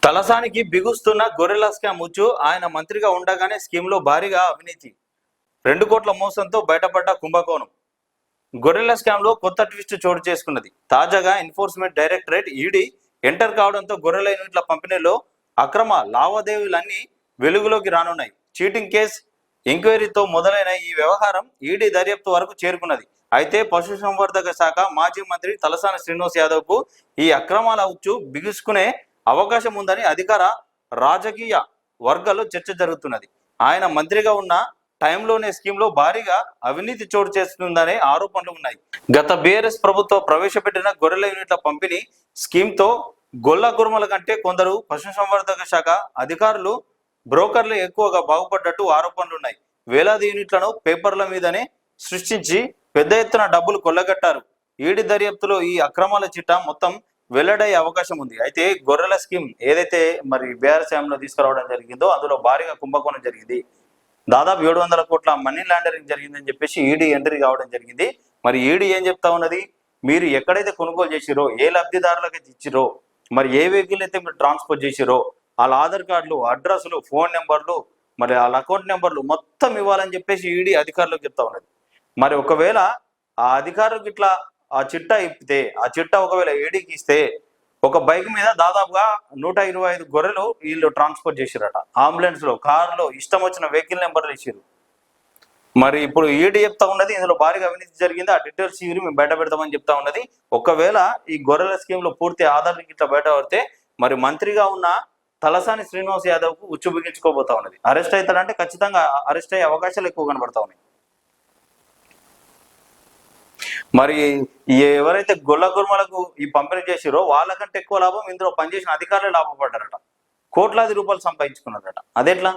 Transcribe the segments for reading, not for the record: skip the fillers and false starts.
తలసానికి బిగుస్తున్న గొర్రెల స్కామ్ ముచ్చు. ఆయన మంత్రిగా ఉండగానే స్కీమ్ లో భారీగా అవినీతి, 2 కోట్ల మోసంతో బయటపడ్డ కుంభకోణం. గొర్రెల స్కామ్ లో కొత్త ట్విస్ట్ చోటు చేసుకున్నది. తాజాగా ఎన్ఫోర్స్మెంట్ డైరెక్టరేట్ ఈడీ ఎంటర్ కావడంతో గొర్రెల యూనిట్ల పంపిణీలో అక్రమ లావాదేవీలన్నీ వెలుగులోకి రానున్నాయి. చీటింగ్ కేసు ఎంక్వైరీతో మొదలైన ఈ వ్యవహారం ఈడీ దర్యాప్తు వరకు చేరుకున్నది. అయితే పశుసంవర్ధక శాఖ మాజీ మంత్రి తలసాని శ్రీనివాస్ యాదవ్ కు ఈ అక్రమాల ఉచ్చు బిగుసుకునే అవకాశం ఉందని అధికార రాజకీయ వర్గాల్లో చర్చ జరుగుతున్నది. ఆయన మంత్రిగా ఉన్న టైంలోనే స్కీమ్ లో భారీగా అవినీతి చోటు చేస్తుందనే ఆరోపణలు ఉన్నాయి. గత బీఆర్ఎస్ ప్రభుత్వం ప్రవేశపెట్టిన గొర్రెల యూనిట్ల పంపిణీ స్కీమ్ తో గొల్ల కుర్మల కంటే కొందరు పశుసంవర్ధక శాఖ అధికారులు, బ్రోకర్లు ఎక్కువగా బాగుపడ్డట్టు ఆరోపణలున్నాయి. వేలాది యూనిట్లను పేపర్ల మీదనే సృష్టించి పెద్ద ఎత్తున డబ్బులు కొల్లగట్టారు. ఈడీ దర్యాప్తులో ఈ అక్రమాల చిట్టా మొత్తం వెల్లడయ్యే అవకాశం ఉంది. అయితే గొర్రెల స్కీమ్ ఏదైతే మరి బీఆర్ఎస్ లో తీసుకురావడం జరిగిందో అందులో భారీగా కుంభకోణం జరిగింది. దాదాపు 700 కోట్ల మనీ లాండరింగ్ జరిగిందని చెప్పేసి ఈడీ ఎంట్రీ కావడం జరిగింది. మరి ఈడీ ఏం చెప్తా ఉన్నది, మీరు ఎక్కడైతే కొనుగోలు చేసిరో, ఏ లబ్ధిదారులకైతే ఇచ్చిరో, మరి ఏ వెహికల్ అయితే మీరు ట్రాన్స్పోర్ట్ చేసిరో వాళ్ళ ఆధార్ కార్డులు, అడ్రస్లు, ఫోన్ నెంబర్లు, మరి వాళ్ళ అకౌంట్ నెంబర్లు మొత్తం ఇవ్వాలని చెప్పేసి ఈడీ అధికారులకు చెప్తా ఉన్నది. మరి ఒకవేళ ఆ అధికారులకు ఇట్లా ఆ చిట్టా ఇప్పితే, ఆ చిట్టా ఒకవేళ ఈడీకి ఇస్తే ఒక బైక్ మీద దాదాపుగా 125 గొర్రెలు వీళ్ళు ట్రాన్స్పోర్ట్ చేసిరట. అంబులెన్స్ లో, కారులో ఇష్టం వచ్చిన వెహికల్ నెంబర్లు ఇచ్చారు. మరి ఇప్పుడు ఈడీ చెప్తా ఉన్నది ఇందులో భారీగా అవినీతి జరిగింది, ఆ డీటెయిల్స్ ఇవి మేము బయట పెడతామని చెప్తా ఉన్నది. ఒకవేళ ఈ గొర్రెల స్కీమ్ లో పూర్తి ఆధార్ ఇట్లా బయట పడితే మరి మంత్రిగా ఉన్న తలసాని శ్రీనివాస్ యాదవ్ కు ఉచ్చు బిగించుకోబోతా ఉన్నది. అరెస్ట్ అవుతాడంటే ఖచ్చితంగా అరెస్ట్ అయ్యే అవకాశాలు ఎక్కువ కనబడతా ఉన్నాయి. మరి ఎవరైతే గొల్ల కుర్మలకు ఈ పంపిణీ చేసిరో వాళ్ళకంటే ఎక్కువ లాభం ఇందులో పనిచేసిన అధికారులు లాభపడ్డారట. కోట్లాది రూపాయలు సంపాదించుకున్నారట. అదెట్లా?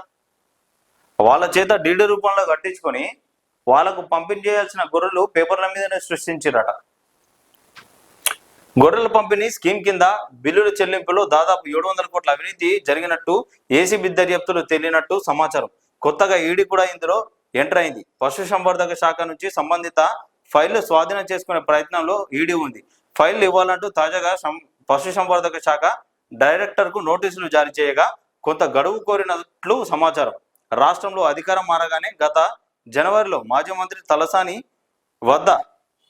వాళ్ళ చేత డీడీ రూపంలో కట్టించుకొని వాళ్ళకు పంపిణీ చేయాల్సిన గొర్రెలు పేపర్ల మీదనే సృష్టించారట. గొర్రెల పంపిణీ స్కీమ్ కింద బిల్లుల చెల్లింపులో దాదాపు 700 కోట్ల అవినీతి జరిగినట్టు ఏసీబీ దర్యాప్తులు తేలినట్టు సమాచారం. కొత్తగా ఈడీ కూడా ఇందులో ఎంటర్ అయింది. పశుసంవర్ధక శాఖ నుంచి సంబంధిత ఫైళ్లు స్వాధీనం చేసుకునే ప్రయత్నంలో ఈడీ ఉంది. ఫైళ్లు ఇవ్వాలంటూ తాజాగా పశుసంవర్ధక శాఖ డైరెక్టర్ కు నోటీసులు జారీ చేయగా కొంత గడువు కోరినట్లు సమాచారం. రాష్ట్రంలో అధికారం మారగానే గత జనవరిలో మాజీ మంత్రి తలసాని వద్ద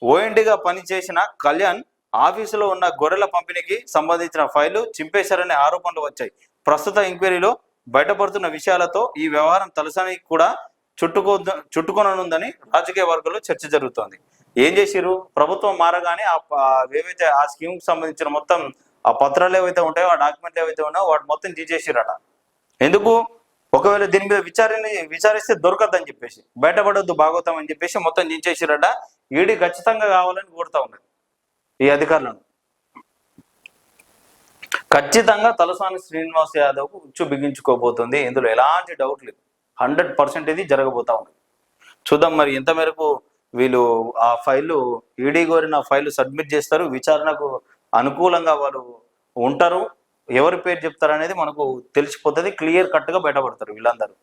ఓఎన్డీగా పనిచేసిన కళ్యాణ్ ఆఫీసులో ఉన్న గొర్రెల పంపిణీకి సంబంధించిన ఫైళ్లు చింపేశారనే ఆరోపణలు వచ్చాయి. ప్రస్తుత ఎంక్వైరీలో బయటపడుతున్న విషయాలతో ఈ వ్యవహారం తలసాని కూడా చుట్టుకొననుందని రాజకీయ వర్గాల్లో చర్చ జరుగుతోంది. ఏం చేసిరు, ప్రభుత్వం మారగానే ఏవైతే ఆ స్కీమ్ కి సంబంధించిన మొత్తం ఆ పత్రాలు ఏవైతే ఉంటాయో, ఆ డాక్యుమెంట్లు ఏవైతే ఉన్నాయో వాటి మొత్తం తీసేసిరట. ఎందుకు? ఒకవేళ దీని మీద విచారిస్తే దొరకద్దని చెప్పేసి, బయటపడొద్దు భాగవతం అని చెప్పేసి మొత్తం దించేసిరట. ఈడీ ఖచ్చితంగా కావాలని కోరుతా ఉన్నది ఈ అధికారులను. ఖచ్చితంగా తలసాని శ్రీనివాస్ యాదవ్ కు ఉచ్చు బిగించుకోబోతుంది. ఇందులో ఎలాంటి డౌట్ లేదు. 100% ఇది జరగబోతా ఉంది. చూద్దాం మరి ఎంత మేరకు వీళ్ళు ఆ ఫైలు, ఈడీ కోరిన ఫైలు సబ్మిట్ చేస్తారు, విచారణకు అనుకూలంగా వాళ్ళు ఉంటారు, ఎవరి పేరు చెప్తారు అనేది మనకు తెలిసిపోతుంది. క్లియర్ కట్ గా బయటపడతారు వీళ్ళందరూ.